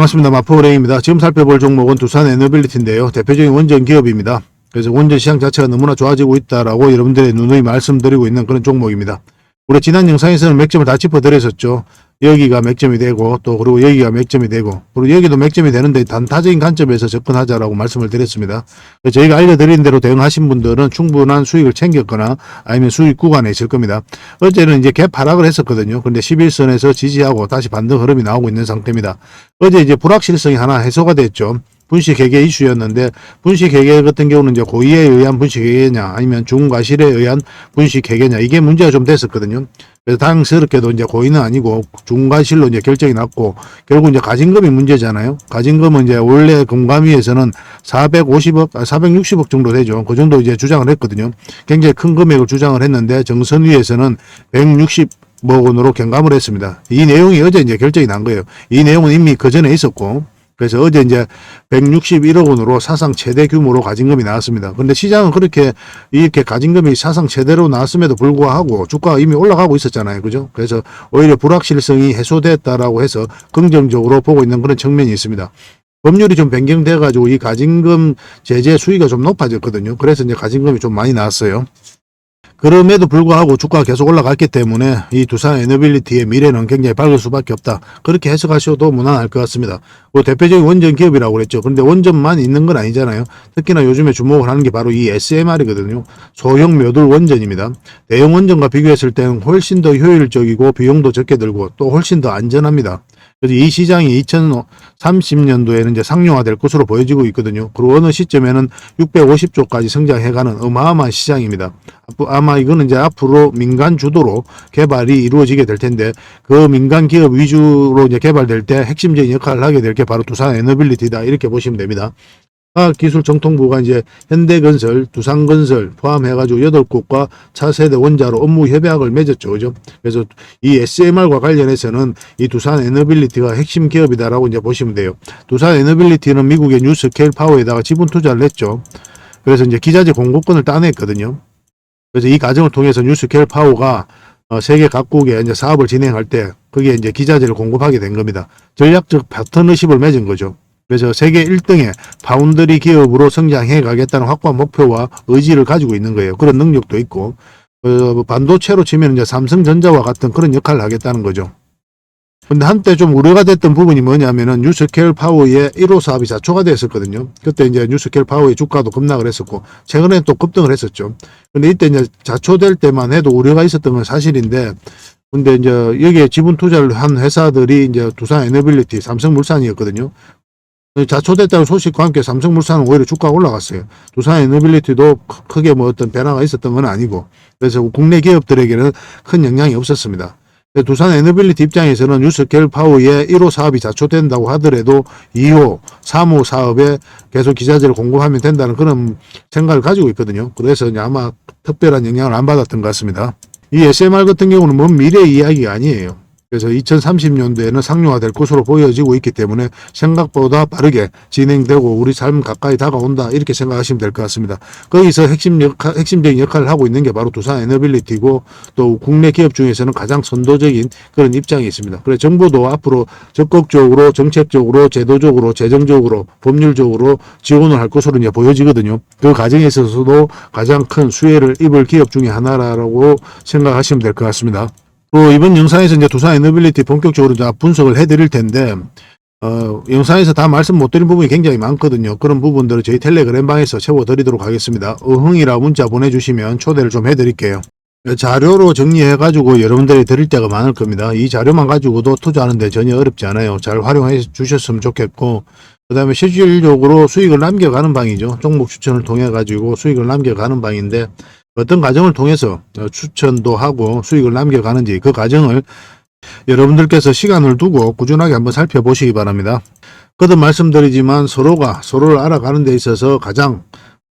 반갑습니다. 마포은행입니다. 지금 살펴볼 종목은 두산에너빌리티인데요. 대표적인 원전 기업입니다. 그래서 원전 시장 자체가 너무나 좋아지고 있다라고 여러분들의 누누이 말씀드리고 있는 그런 종목입니다. 우리 지난 영상에서는 맥점을 다 짚어드렸었죠. 여기가 맥점이 되고 또 그리고 여기가 맥점이 되고 그리고 여기도 맥점이 되는데 단타적인 관점에서 접근하자라고 말씀을 드렸습니다. 저희가 알려드린 대로 대응하신 분들은 충분한 수익을 챙겼거나 아니면 수익 구간에 있을 겁니다. 어제는 이제 갭 하락을 했었거든요. 그런데 11선에서 지지하고 다시 반등 흐름이 나오고 있는 상태입니다. 어제 이제 불확실성이 하나 해소가 됐죠. 분식 회계 이슈였는데 분식 회계 같은 경우는 이제 고의에 의한 분식 회계냐 아니면 중과실에 의한 분식 회계냐 이게 문제가 좀 됐었거든요. 그래서 다행스럽게도 이제 고의는 아니고 중과실로 이제 결정이 났고 결국 이제 가진금이 문제잖아요. 가진금은 이제 원래 금감위에서는 460억 정도 되죠. 그 정도 이제 주장을 했거든요. 굉장히 큰 금액을 주장을 했는데 정선위에서는 160억 원으로 경감을 했습니다. 이 내용이 어제 이제 결정이 난 거예요. 이 내용은 이미 그 전에 있었고 그래서 어제 이제 161억 원으로 사상 최대 규모로 가진금이 나왔습니다. 근데 시장은 그렇게 이렇게 가진금이 사상 최대로 나왔음에도 불구하고 주가가 이미 올라가고 있었잖아요. 그죠? 그래서 오히려 불확실성이 해소됐다라고 해서 긍정적으로 보고 있는 그런 측면이 있습니다. 법률이 좀 변경돼 가지고 이 가진금 제재 수위가 좀 높아졌거든요. 그래서 이제 가진금이 좀 많이 나왔어요. 그럼에도 불구하고 주가가 계속 올라갔기 때문에 이 두산에너빌리티의 미래는 굉장히 밝을 수밖에 없다. 그렇게 해석하셔도 무난할 것 같습니다. 뭐 대표적인 원전 기업이라고 그랬죠. 그런데 원전만 있는 건 아니잖아요. 특히나 요즘에 주목을 하는 게 바로 이 SMR이거든요. 소형 묘들 원전입니다. 대형 원전과 비교했을 때는 훨씬 더 효율적이고 비용도 적게 들고 또 훨씬 더 안전합니다. 그래서 이 시장이 2030년도에는 이제 상용화될 것으로 보여지고 있거든요. 그리고 어느 시점에는 650조까지 성장해가는 어마어마한 시장입니다. 아마 이거는 이제 앞으로 민간 주도로 개발이 이루어지게 될 텐데 그 민간 기업 위주로 이제 개발될 때 핵심적인 역할을 하게 될 게 바로 두산에너빌리티다 이렇게 보시면 됩니다. 과학기술정통부가 이제 현대건설, 두산건설 포함해가지고 8곳과 차세대 원자로 업무 협약을 맺었죠. 그죠? 그래서 이 SMR과 관련해서는 이 두산에너빌리티가 핵심 기업이다라고 이제 보시면 돼요. 두산에너빌리티는 미국의 뉴스케일 파워에다가 지분 투자를 했죠. 그래서 이제 기자재 공급권을 따냈거든요. 그래서 이 과정을 통해서 뉴스케일 파워가 세계 각국에 이제 사업을 진행할 때 그게 이제 기자재를 공급하게 된 겁니다. 전략적 파트너십을 맺은 거죠. 그래서 세계 1등의 파운드리 기업으로 성장해 가겠다는 확고한 목표와 의지를 가지고 있는 거예요. 그런 능력도 있고 반도체로 치면 이제 삼성전자와 같은 그런 역할을 하겠다는 거죠. 근데 한때 좀 우려가 됐던 부분이 뭐냐면은 뉴스케일 파워의 1호 사업이 자초가 됐었거든요. 그때 이제 뉴스케일 파워의 주가도 급락을 했었고 최근에 또 급등을 했었죠. 근데 이때 이제 자초될 때만 해도 우려가 있었던 건 사실인데 근데 이제 여기에 지분 투자를 한 회사들이 이제 두산에너빌리티, 삼성물산이었거든요. 자초됐다는 소식과 함께 삼성물산은 오히려 주가가 올라갔어요. 두산에너빌리티도 크게 뭐 어떤 변화가 있었던 건 아니고 그래서 국내 기업들에게는 큰 영향이 없었습니다. 두산에너빌리티 입장에서는 뉴스케일 파워의 1호 사업이 자초된다고 하더라도 2호, 3호 사업에 계속 기자재를 공급하면 된다는 그런 생각을 가지고 있거든요. 그래서 아마 특별한 영향을 안 받았던 것 같습니다. 이 SMR 같은 경우는 먼 미래 이야기가 아니에요. 그래서 2030년도에는 상용화될 것으로 보여지고 있기 때문에 생각보다 빠르게 진행되고 우리 삶 가까이 다가온다 이렇게 생각하시면 될 것 같습니다. 거기서 핵심적인 역할을 하고 있는 게 바로 두산에너빌리티고 또 국내 기업 중에서는 가장 선도적인 그런 입장이 있습니다. 그래서 정부도 앞으로 적극적으로 정책적으로 제도적으로 재정적으로 법률적으로 지원을 할 것으로 이제 보여지거든요. 그 과정에 있어서도 가장 큰 수혜를 입을 기업 중에 하나라고 생각하시면 될 것 같습니다. 이번 영상에서 이제 두산에너빌리티 본격적으로 분석을 해드릴 텐데, 영상에서 다 말씀 못 드린 부분이 굉장히 많거든요. 그런 부분들을 저희 텔레그램 방에서 채워드리도록 하겠습니다. 어흥이라 문자 보내주시면 초대를 좀 해드릴게요. 자료로 정리해가지고 여러분들이 드릴 때가 많을 겁니다. 이 자료만 가지고도 투자하는데 전혀 어렵지 않아요. 잘 활용해 주셨으면 좋겠고, 그 다음에 실질적으로 수익을 남겨가는 방이죠. 종목 추천을 통해가지고 수익을 남겨가는 방인데, 어떤 과정을 통해서 추천도 하고 수익을 남겨가는지 그 과정을 여러분들께서 시간을 두고 꾸준하게 한번 살펴보시기 바랍니다. 거듭 말씀드리지만 서로를 알아가는 데 있어서 가장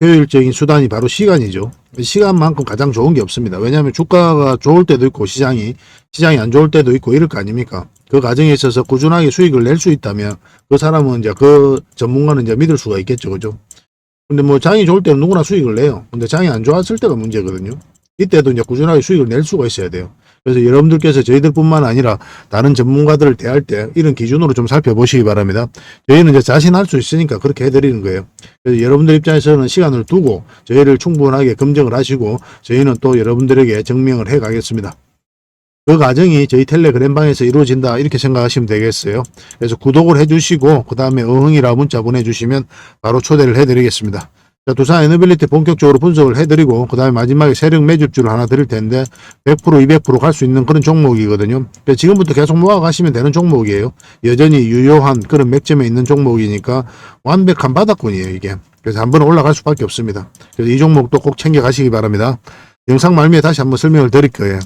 효율적인 수단이 바로 시간이죠. 시간만큼 가장 좋은 게 없습니다. 왜냐하면 주가가 좋을 때도 있고 시장이 안 좋을 때도 있고 이럴 거 아닙니까? 그 과정에 있어서 꾸준하게 수익을 낼 수 있다면 그 사람은 이제 그 전문가는 이제 믿을 수가 있겠죠. 그죠? 근데 뭐 장이 좋을 때는 누구나 수익을 내요. 근데 장이 안 좋았을 때가 문제거든요. 이때도 이제 꾸준하게 수익을 낼 수가 있어야 돼요. 그래서 여러분들께서 저희들뿐만 아니라 다른 전문가들을 대할 때 이런 기준으로 좀 살펴보시기 바랍니다. 저희는 이제 자신할 수 있으니까 그렇게 해드리는 거예요. 그래서 여러분들 입장에서는 시간을 두고 저희를 충분하게 검증을 하시고 저희는 또 여러분들에게 증명을 해 가겠습니다. 그 과정이 저희 텔레그램방에서 이루어진다 이렇게 생각하시면 되겠어요. 그래서 구독을 해주시고 그 다음에 어흥이라 문자 보내주시면 바로 초대를 해드리겠습니다. 자, 두산 에너빌리티 본격적으로 분석을 해드리고 그 다음에 마지막에 세력 매집주를 하나 드릴 텐데 100% 200% 갈 수 있는 그런 종목이거든요. 그래서 지금부터 계속 모아가시면 되는 종목이에요. 여전히 유효한 그런 맥점에 있는 종목이니까 완벽한 바닥권이에요 이게. 그래서 한번 올라갈 수밖에 없습니다. 그래서 이 종목도 꼭 챙겨가시기 바랍니다. 영상 말미에 다시 한번 설명을 드릴 거예요.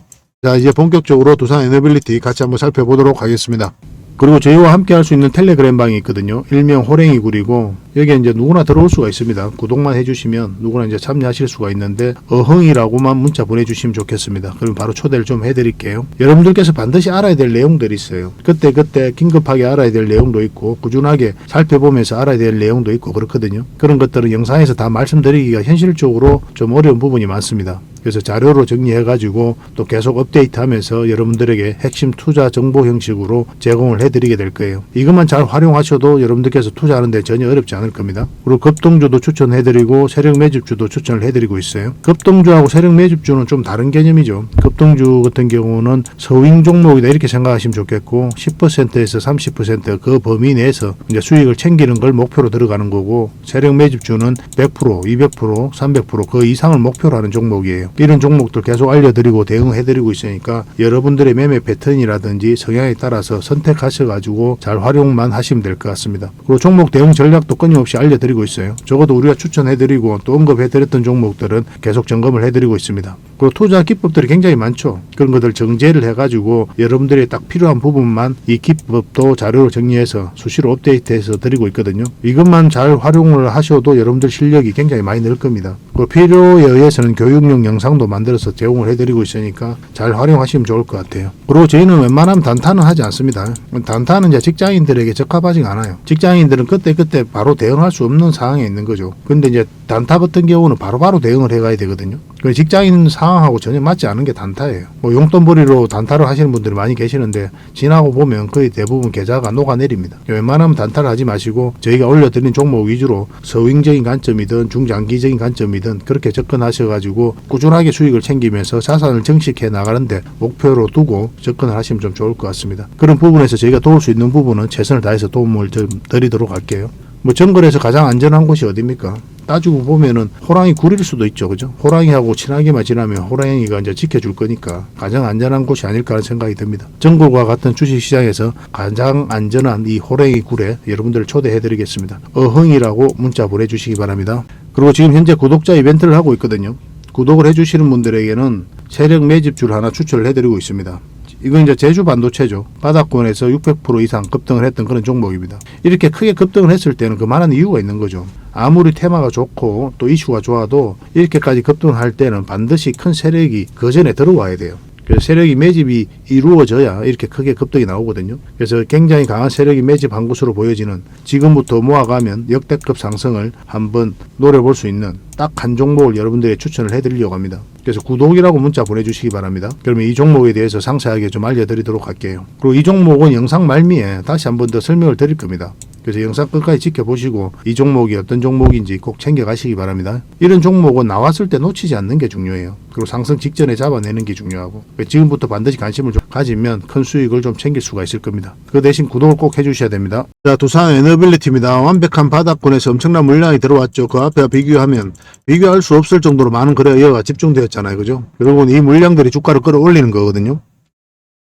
자, 이제 본격적으로 두산 에너빌리티 같이 한번 살펴보도록 하겠습니다. 그리고 저희와 함께 할 수 있는 텔레그램방이 있거든요. 일명 호랭이굴이고 여기에 이제 누구나 들어올 수가 있습니다. 구독만 해주시면 누구나 이제 참여하실 수가 있는데 어흥이라고만 문자 보내주시면 좋겠습니다. 그럼 바로 초대를 좀 해드릴게요. 여러분들께서 반드시 알아야 될 내용들이 있어요. 그때 긴급하게 알아야 될 내용도 있고 꾸준하게 살펴보면서 알아야 될 내용도 있고 그렇거든요. 그런 것들은 영상에서 다 말씀드리기가 현실적으로 좀 어려운 부분이 많습니다. 그래서 자료로 정리해가지고 또 계속 업데이트하면서 여러분들에게 핵심 투자 정보 형식으로 제공을 해드리게 될 거예요. 이것만 잘 활용하셔도 여러분들께서 투자하는데 전혀 어렵지 않을 겁니다. 그리고 급등주도 추천해드리고 세력 매집주도 추천을 해드리고 있어요. 급등주하고 세력 매집주는 좀 다른 개념이죠. 급등주 같은 경우는 서윙 종목이다 이렇게 생각하시면 좋겠고 10%에서 30% 범위 내에서 이제 수익을 챙기는 걸 목표로 들어가는 거고 세력 매집주는 100%, 200%, 300%그 이상을 목표로 하는 종목이에요. 이런 종목들 계속 알려드리고 대응해드리고 있으니까 여러분들의 매매 패턴이라든지 성향에 따라서 선택하셔가지고 잘 활용만 하시면 될 것 같습니다. 그리고 종목 대응 전략도 끊임없이 알려드리고 있어요. 적어도 우리가 추천해드리고 또 언급해드렸던 종목들은 계속 점검을 해드리고 있습니다. 그리고 투자 기법들이 굉장히 많죠. 그런 것들 정제를 해가지고 여러분들이 딱 필요한 부분만 이 기법도 자료로 정리해서 수시로 업데이트해서 드리고 있거든요. 이것만 잘 활용을 하셔도 여러분들 실력이 굉장히 많이 늘 겁니다. 그리고 필요에 의해서는 교육용 영상도 만들어서 제공을 해드리고 있으니까 잘 활용하시면 좋을 것 같아요. 그리고 저희는 웬만하면 단타는 하지 않습니다. 단타는 이제 직장인들에게 적합하지가 않아요. 직장인들은 그때 바로 대응할 수 없는 상황에 있는 거죠. 근데 이제 단타 같은 경우는 바로바로 대응을 해가야 되거든요. 직장인 상황하고 전혀 맞지 않은 게 단타예요. 뭐 용돈벌이로 단타를 하시는 분들이 많이 계시는데 지나고 보면 거의 대부분 계좌가 녹아내립니다. 웬만하면 단타를 하지 마시고 저희가 올려드린 종목 위주로 서윙적인 관점이든 중장기적인 관점이든 그렇게 접근하셔가지고 꾸준하게 수익을 챙기면서 자산을 증식해 나가는데 목표로 두고 접근을 하시면 좀 좋을 것 같습니다. 그런 부분에서 저희가 도울 수 있는 부분은 최선을 다해서 도움을 좀 드리도록 할게요. 뭐 정글에서 가장 안전한 곳이 어디입니까? 따지고 보면은 호랑이 굴일 수도 있죠. 그죠? 호랑이하고 친하게만 지나면 호랑이가 이제 지켜줄 거니까 가장 안전한 곳이 아닐까 하는 생각이 듭니다. 정글과 같은 주식시장에서 가장 안전한 이 호랑이 굴에 여러분들을 초대해 드리겠습니다. 어흥이라고 문자 보내주시기 바랍니다. 그리고 지금 현재 구독자 이벤트를 하고 있거든요. 구독을 해주시는 분들에게는 세력 매집주를 하나 추천을 해드리고 있습니다. 이건 이제 제주 반도체죠. 바닥권에서 600% 이상 급등을 했던 그런 종목입니다. 이렇게 크게 급등을 했을 때는 그만한 이유가 있는 거죠. 아무리 테마가 좋고 또 이슈가 좋아도 이렇게까지 급등을 할 때는 반드시 큰 세력이 그 전에 들어와야 돼요. 그래서 세력이 매집이 이루어져야 이렇게 크게 급등이 나오거든요. 그래서 굉장히 강한 세력이 매집한 것으로 보여지는 지금부터 모아가면 역대급 상승을 한번 노려볼 수 있는 딱 한 종목을 여러분들에게 추천을 해드리려고 합니다. 그래서 구독이라고 문자 보내주시기 바랍니다. 그러면 이 종목에 대해서 상세하게 좀 알려드리도록 할게요. 그리고 이 종목은 영상 말미에 다시 한번 더 설명을 드릴 겁니다. 그래서 영상 끝까지 지켜보시고 이 종목이 어떤 종목인지 꼭 챙겨가시기 바랍니다. 이런 종목은 나왔을 때 놓치지 않는 게 중요해요. 그리고 상승 직전에 잡아내는 게 중요하고 지금부터 반드시 관심을 좀 가지면 큰 수익을 좀 챙길 수가 있을 겁니다. 그 대신 구독을 꼭 해주셔야 됩니다. 자, 두산 에너빌리티입니다. 완벽한 바닥권에서 엄청난 물량이 들어왔죠. 그 앞에 비교하면 비교할 수 없을 정도로 많은 거래가 집중되었잖아요. 그죠? 결국은 이 물량들이 주가를 끌어올리는 거거든요.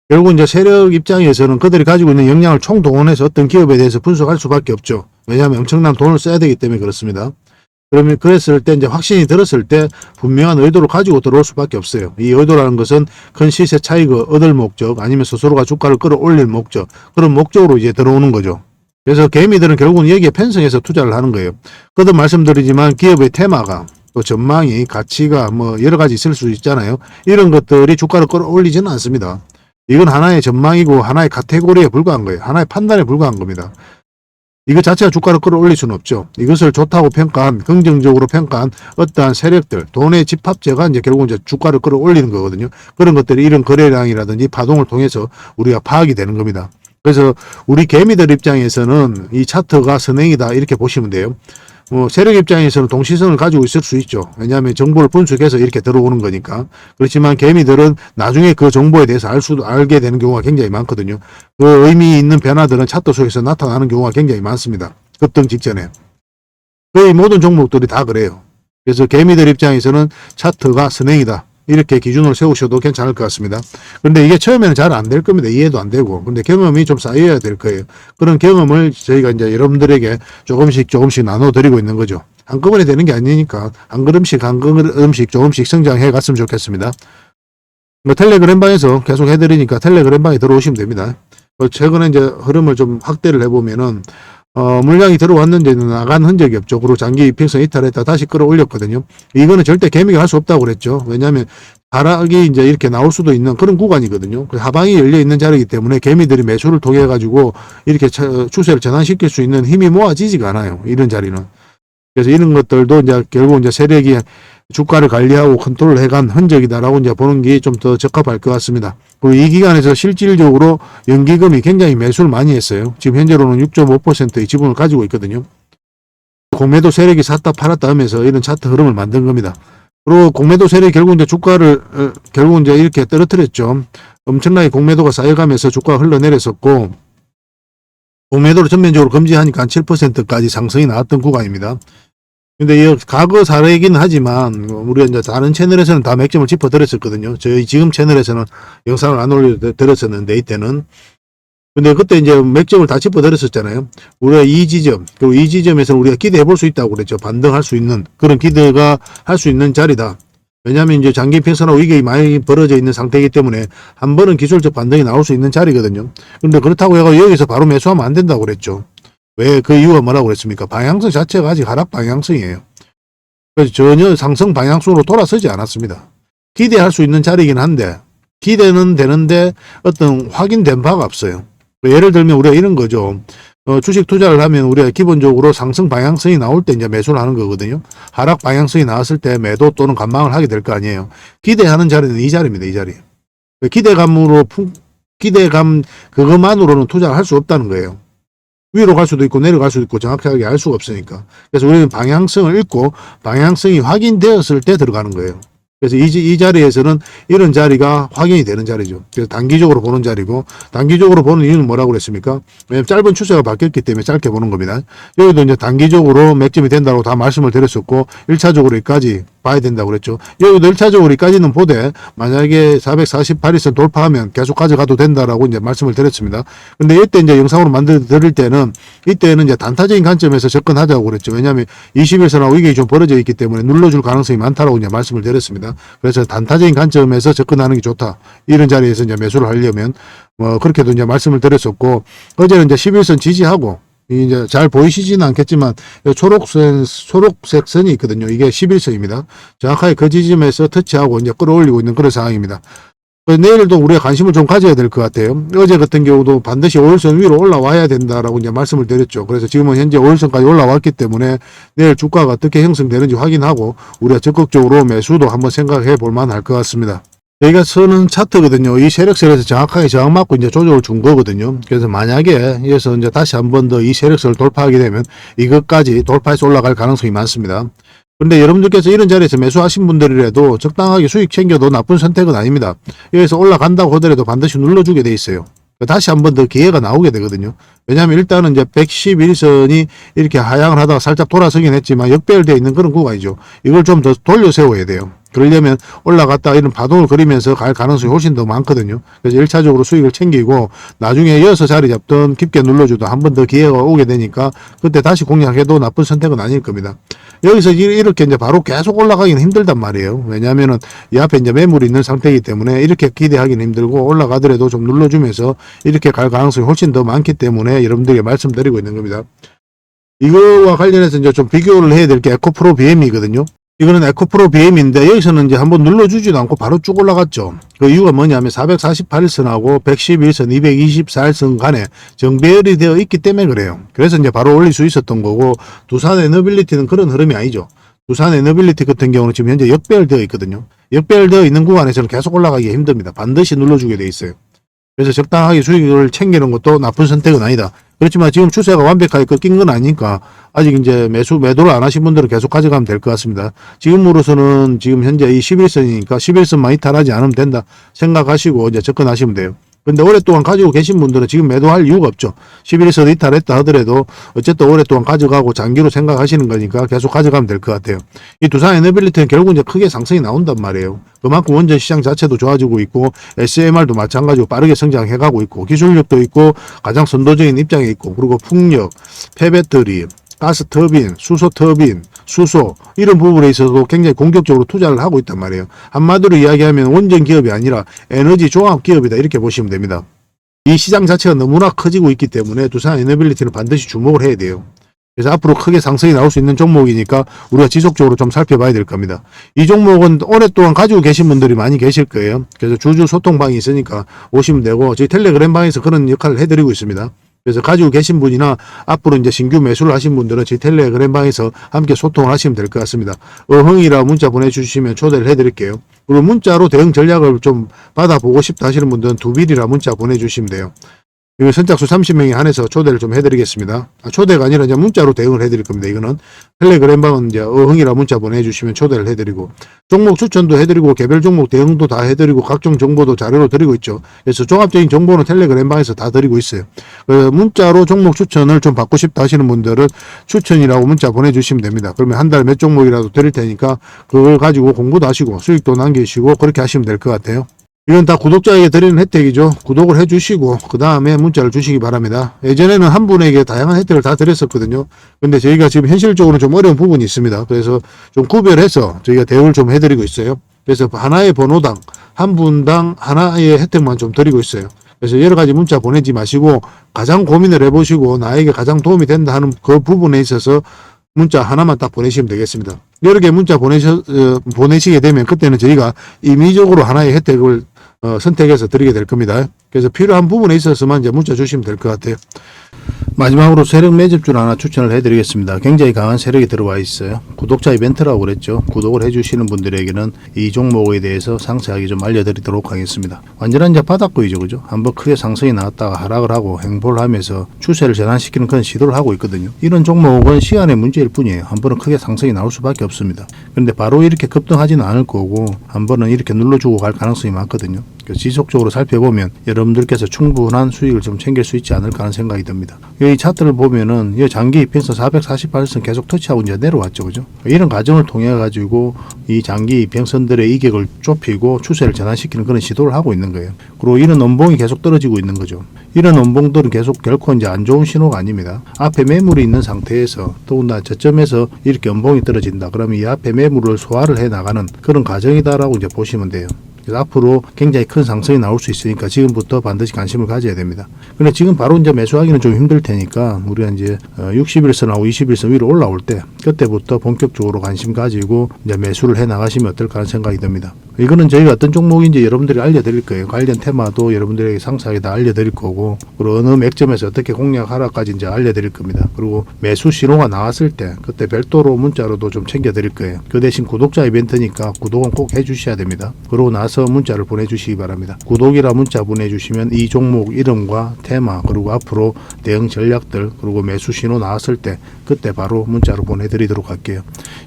결국 이제 세력 입장에서는 그들이 가지고 있는 역량을 총동원해서 어떤 기업에 대해서 분석할 수밖에 없죠. 왜냐하면 엄청난 돈을 써야 되기 때문에 그렇습니다. 그러면 그랬을 때 이제 확신이 들었을 때 분명한 의도를 가지고 들어올 수밖에 없어요. 이 의도라는 것은 큰 시세 차익을 얻을 목적 아니면 스스로가 주가를 끌어올릴 목적 그런 목적으로 이제 들어오는 거죠. 그래서 개미들은 결국은 여기에 편성해서 투자를 하는 거예요. 거듭 말씀드리지만 기업의 테마가 또 전망이 가치가 뭐 여러 가지 있을 수 있잖아요. 이런 것들이 주가를 끌어올리지는 않습니다. 이건 하나의 전망이고 하나의 카테고리에 불과한 거예요. 하나의 판단에 불과한 겁니다. 이거 자체가 주가를 끌어올릴 수는 없죠. 이것을 좋다고 평가한, 긍정적으로 평가한 어떠한 세력들, 돈의 집합제가 이제 결국 이제 주가를 끌어올리는 거거든요. 그런 것들이 이런 거래량이라든지 파동을 통해서 우리가 파악이 되는 겁니다. 그래서 우리 개미들 입장에서는 이 차트가 선행이다 이렇게 보시면 돼요. 세력 입장에서는 동시성을 가지고 있을 수 있죠. 왜냐하면 정보를 분석해서 이렇게 들어오는 거니까. 그렇지만 개미들은 나중에 그 정보에 대해서 알게 되는 경우가 굉장히 많거든요. 그 의미 있는 변화들은 차트 속에서 나타나는 경우가 굉장히 많습니다. 급등 직전에. 거의 모든 종목들이 다 그래요. 그래서 개미들 입장에서는 차트가 선행이다. 이렇게 기준을 세우셔도 괜찮을 것 같습니다. 그런데 이게 처음에는 잘 안 될 겁니다. 이해도 안 되고. 근데 경험이 좀 쌓여야 될 거예요. 그런 경험을 저희가 이제 여러분들에게 조금씩 나눠드리고 있는 거죠. 한꺼번에 되는 게 아니니까 한 걸음씩 조금씩 성장해 갔으면 좋겠습니다. 텔레그램방에서 계속 해드리니까 텔레그램방에 들어오시면 됩니다. 최근에 이제 흐름을 좀 확대를 해보면은 물량이 들어왔는데는 나간 흔적이 없죠. 그리고 장기 이평선 이탈했다 다시 끌어올렸거든요. 이거는 절대 개미가 할 수 없다고 그랬죠. 왜냐하면 하락이 이제 이렇게 나올 수도 있는 그런 구간이거든요. 하방이 열려 있는 자리이기 때문에 개미들이 매수를 통해 가지고 이렇게 추세를 전환시킬 수 있는 힘이 모아지지가 않아요. 이런 자리는. 그래서 이런 것들도 이제 결국 이제 세력이 주가를 관리하고 컨트롤 해간 흔적이다라고 이제 보는 게 좀 더 적합할 것 같습니다. 그리고 이 기간에서 실질적으로 연기금이 굉장히 매수를 많이 했어요. 지금 현재로는 6.5%의 지분을 가지고 있거든요. 공매도 세력이 샀다 팔았다 하면서 이런 차트 흐름을 만든 겁니다. 그리고 공매도 세력이 결국 이제 주가를 결국 이제 이렇게 떨어뜨렸죠. 엄청나게 공매도가 쌓여가면서 주가가 흘러내렸었고 공매도를 전면적으로 금지하니까 한 7%까지 상승이 나왔던 구간입니다. 근데 이 과거 사례이긴 하지만 우리가 이제 다른 채널에서는 다 맥점을 짚어드렸었거든요. 저희 지금 채널에서는 영상을 안 올려드렸었는데 이때는. 근데 그때 이제 맥점을 다 짚어드렸었잖아요. 우리가 이 지점, 그리고 이 지점에서는 우리가 기대해 볼 수 있다고 그랬죠. 반등할 수 있는 그런 기대가 할 수 있는 자리다. 왜냐하면 이제 장기 평선하고 이게 많이 벌어져 있는 상태이기 때문에 한 번은 기술적 반등이 나올 수 있는 자리거든요. 근데 그렇다고 해서 여기서 바로 매수하면 안 된다고 그랬죠. 왜 그 이유가 뭐라고 그랬습니까? 방향성 자체가 아직 하락 방향성이에요. 그래서 전혀 상승 방향성으로 돌아서지 않았습니다. 기대할 수 있는 자리이긴 한데 기대는 되는데 어떤 확인된 바가 없어요. 예를 들면 우리가 이런 거죠. 주식 투자를 하면 우리가 기본적으로 상승 방향성이 나올 때 이제 매수를 하는 거거든요. 하락 방향성이 나왔을 때 매도 또는 관망을 하게 될 거 아니에요. 기대하는 자리는 이 자리입니다. 이 자리. 기대감 그것만으로는 투자를 할 수 없다는 거예요. 위로 갈 수도 있고 내려갈 수도 있고 정확하게 알 수가 없으니까. 그래서 우리는 방향성을 읽고 방향성이 확인되었을 때 들어가는 거예요. 그래서 이 자리에서는 이런 자리가 확인이 되는 자리죠. 그래서 단기적으로 보는 자리고, 단기적으로 보는 이유는 뭐라고 그랬습니까? 왜냐면 짧은 추세가 바뀌었기 때문에 짧게 보는 겁니다. 여기도 이제 단기적으로 맥점이 된다고 다 말씀을 드렸었고, 1차적으로 여기까지 봐야 된다고 그랬죠. 여기도 1차적으로 여기까지는 보되, 만약에 448일선 돌파하면 계속 가져가도 된다라고 이제 말씀을 드렸습니다. 근데 이때 이제 영상으로 만들어 드릴 때는, 이때는 이제 단타적인 관점에서 접근하자고 그랬죠. 왜냐하면 21선하고 이게 좀 벌어져 있기 때문에 눌러줄 가능성이 많다라고 이제 말씀을 드렸습니다. 그래서 단타적인 관점에서 접근하는 게 좋다. 이런 자리에서 이제 매수를 하려면 그렇게도 이제 말씀을 드렸었고, 어제는 이제 11선 지지하고 이제 잘 보이시지는 않겠지만 초록색 선이 있거든요. 이게 11선입니다. 정확하게 그 지점에서 터치하고 이제 끌어올리고 있는 그런 상황입니다. 내일도 우리가 관심을 좀 가져야 될 것 같아요. 어제 같은 경우도 반드시 5일선 위로 올라와야 된다라고 이제 말씀을 드렸죠. 그래서 지금은 현재 5일선까지 올라왔기 때문에 내일 주가가 어떻게 형성되는지 확인하고 우리가 적극적으로 매수도 한번 생각해 볼 만할 것 같습니다. 여기가 서는 차트거든요. 이 세력선에서 정확하게 저항 맞고 이제 조정을 준 거거든요. 그래서 만약에 이어서 이제 다시 한 번 더 이 세력선을 돌파하게 되면 이것까지 돌파해서 올라갈 가능성이 많습니다. 근데 여러분들께서 이런 자리에서 매수하신 분들이라도 적당하게 수익 챙겨도 나쁜 선택은 아닙니다. 여기서 올라간다고 하더라도 반드시 눌러주게 돼 있어요. 다시 한 번 더 기회가 나오게 되거든요. 왜냐하면 일단은 이제 111선이 이렇게 하향을 하다가 살짝 돌아서긴 했지만 역배열되어 있는 그런 구간이죠. 이걸 좀 더 돌려 세워야 돼요. 그러려면 올라갔다가 이런 파동을 그리면서 갈 가능성이 훨씬 더 많거든요. 그래서 1차적으로 수익을 챙기고 나중에 이어서 자리 잡던 깊게 눌러줘도 한 번 더 기회가 오게 되니까 그때 다시 공략해도 나쁜 선택은 아닐 겁니다. 여기서 이렇게 이제 바로 계속 올라가기는 힘들단 말이에요. 왜냐하면은 이 앞에 이제 매물이 있는 상태이기 때문에 이렇게 기대하기는 힘들고 올라가더라도 좀 눌러주면서 이렇게 갈 가능성이 훨씬 더 많기 때문에 여러분들에게 말씀드리고 있는 겁니다. 이거와 관련해서 이제 좀 비교를 해야 될 게 에코프로 BM이거든요. 이거는 에코프로 BM인데 여기서는 이제 한번 눌러주지도 않고 바로 쭉 올라갔죠. 그 이유가 뭐냐면 448일선하고 111선, 224일선 간에 정배열이 되어 있기 때문에 그래요. 그래서 이제 바로 올릴 수 있었던 거고, 두산 에너빌리티는 그런 흐름이 아니죠. 두산 에너빌리티 같은 경우는 지금 현재 역배열되어 있거든요. 역배열되어 있는 구간에서는 계속 올라가기가 힘듭니다. 반드시 눌러주게 돼 있어요. 그래서 적당하게 수익을 챙기는 것도 나쁜 선택은 아니다. 그렇지만 지금 추세가 완벽하게 꺾인 건 아니니까 아직 이제 매도를 안 하신 분들은 계속 가져가면 될 것 같습니다. 지금으로서는 지금 현재 이 11선이니까 11선만 이탈하지 않으면 된다 생각하시고 이제 접근하시면 돼요. 근데 오랫동안 가지고 계신 분들은 지금 매도할 이유가 없죠. 11에서 이탈했다 하더라도 어쨌든 오랫동안 가져가고 장기로 생각하시는 거니까 계속 가져가면 될 것 같아요. 이 두산 에너빌리티는 결국 이제 크게 상승이 나온단 말이에요. 그만큼 원전 시장 자체도 좋아지고 있고 SMR도 마찬가지로 빠르게 성장해가고 있고 기술력도 있고 가장 선도적인 입장에 있고 그리고 풍력, 폐배터리, 가스 터빈, 수소 터빈, 수소 이런 부분에 있어서도 굉장히 공격적으로 투자를 하고 있단 말이에요. 한마디로 이야기하면 원전 기업이 아니라 에너지 종합 기업이다 이렇게 보시면 됩니다. 이 시장 자체가 너무나 커지고 있기 때문에 두산 에너빌리티는 반드시 주목을 해야 돼요. 그래서 앞으로 크게 상승이 나올 수 있는 종목이니까 우리가 지속적으로 좀 살펴봐야 될 겁니다. 이 종목은 오랫동안 가지고 계신 분들이 많이 계실 거예요. 그래서 주주 소통방이 있으니까 오시면 되고 저희 텔레그램 방에서 그런 역할을 해드리고 있습니다. 그래서 가지고 계신 분이나 앞으로 이제 신규 매수를 하신 분들은 저희 텔레그램 방에서 함께 소통을 하시면 될 것 같습니다. 어흥이라 문자 보내주시면 초대를 해드릴게요. 그리고 문자로 대응 전략을 좀 받아보고 싶다 하시는 분들은 두빌이라 문자 보내주시면 돼요. 이거 선착수 30명에 한해서 초대를 좀 해드리겠습니다. 초대가 아니라 이제 문자로 대응을 해드릴 겁니다. 이거는 텔레그램 방은 이제 어흥이라 문자 보내주시면 초대를 해드리고 종목 추천도 해드리고 개별 종목 대응도 다 해드리고 각종 정보도 자료로 드리고 있죠. 그래서 종합적인 정보는 텔레그램 방에서 다 드리고 있어요. 문자로 종목 추천을 좀 받고 싶다 하시는 분들은 추천이라고 문자 보내주시면 됩니다. 그러면 한 달 몇 종목이라도 드릴 테니까 그걸 가지고 공부도 하시고 수익도 남기시고 그렇게 하시면 될 것 같아요. 이건 다 구독자에게 드리는 혜택이죠. 구독을 해주시고 그 다음에 문자를 주시기 바랍니다. 예전에는 한 분에게 다양한 혜택을 다 드렸었거든요. 근데 저희가 지금 현실적으로 좀 어려운 부분이 있습니다. 그래서 좀 구별해서 저희가 대우를 좀 해드리고 있어요. 그래서 하나의 번호당 한 분당 하나의 혜택만 좀 드리고 있어요. 그래서 여러 가지 문자 보내지 마시고 가장 고민을 해보시고 나에게 가장 도움이 된다 하는 그 부분에 있어서 문자 하나만 딱 보내시면 되겠습니다. 여러 개 문자 보내시게 되면 그때는 저희가 임의적으로 하나의 혜택을 선택해서 드리게 될 겁니다. 그래서 필요한 부분에 있어서만 이제 문자 주시면 될 것 같아요. 마지막으로 세력 매집주를 하나 추천을 해드리겠습니다. 굉장히 강한 세력이 들어와 있어요. 구독자 이벤트라고 그랬죠. 구독을 해주시는 분들에게는 이 종목에 대해서 상세하게 좀 알려드리도록 하겠습니다. 완전한 이제 바닥구이죠, 그죠? 한번 크게 상승이 나왔다가 하락을 하고 횡보를 하면서 추세를 전환시키는 그런 시도를 하고 있거든요. 이런 종목은 시간의 문제일 뿐이에요. 한 번은 크게 상승이 나올 수밖에 없습니다. 그런데 바로 이렇게 급등하지는 않을 거고 한 번은 이렇게 눌러주고 갈 가능성이 많거든요. 지속적으로 살펴보면 여러분들께서 충분한 수익을 좀 챙길 수 있지 않을까 하는 생각이 듭니다. 이 차트를 보면은 이 장기 이평선 448선 계속 터치하고 이제 내려왔죠, 그죠? 이런 과정을 통해 가지고 이 장기 이평선들의 이격을 좁히고 추세를 전환시키는 그런 시도를 하고 있는 거예요. 그리고 이런 원봉이 계속 떨어지고 있는 거죠. 이런 원봉들은 계속 결코 이제 안 좋은 신호가 아닙니다. 앞에 매물이 있는 상태에서 더군다나 저점에서 이렇게 원봉이 떨어진다. 그러면 이 앞에 매물을 소화를 해 나가는 그런 과정이다라고 이제 보시면 돼요. 그래서 앞으로 굉장히 큰 상승이 나올 수 있으니까 지금부터 반드시 관심을 가져야 됩니다. 근데 지금 바로 이제 매수하기는 좀 힘들 테니까 우리가 이제 60일선하고 20일선 위로 올라올 때 그때부터 본격적으로 관심 가지고 이제 매수를 해 나가시면 어떨까 하는 생각이 듭니다. 이거는 저희가 어떤 종목인지 여러분들이 알려드릴 거예요. 관련 테마도 여러분들에게 상세하게 다 알려드릴 거고 그리고 어느 맥점에서 어떻게 공략하라까지 이제 알려드릴 겁니다. 그리고 매수 신호가 나왔을 때 그때 별도로 문자로도 좀 챙겨드릴 거예요. 그 대신 구독자 이벤트니까 구독은 꼭 해주셔야 됩니다. 그러고 나서 문자를 보내주시기 바랍니다. 구독이라 문자 보내주시면 이 종목 이름과 테마 그리고 앞으로 대응 전략들 그리고 매수 신호 나왔을 때 그때 바로 문자로 보내드리도록 할게요.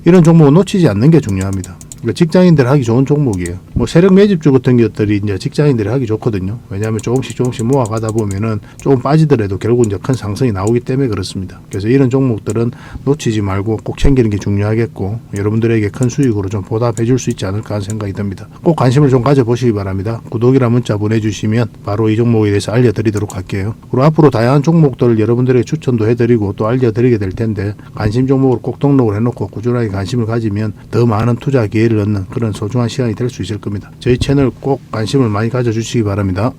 이런 종목은 놓치지 않는 게 중요합니다. 직장인들 하기 좋은 종목이에요. 뭐 세력 매집주 같은 것들이 이제 직장인들이 하기 좋거든요. 왜냐하면 조금씩 모아가다 보면은 조금 빠지더라도 결국 이제 큰 상승이 나오기 때문에 그렇습니다. 그래서 이런 종목들은 놓치지 말고 꼭 챙기는 게 중요하겠고 여러분들에게 큰 수익으로 좀 보답해 줄 수 있지 않을까 하는 생각이 듭니다. 꼭 관심을 좀 가져보시기 바랍니다. 구독이라 문자 보내주시면 바로 이 종목에 대해서 알려드리도록 할게요. 그리고 앞으로 다양한 종목들을 여러분들에게 추천도 해드리고 또 알려드리게 될 텐데 관심 종목으로 꼭 등록을 해놓고 꾸준하게 관심을 가지면 더 많은 투자 기회를 얻는 그런 소중한 시간이 될 수 있을 겁니다. 저희 채널 꼭 관심을 많이 가져주시기 바랍니다.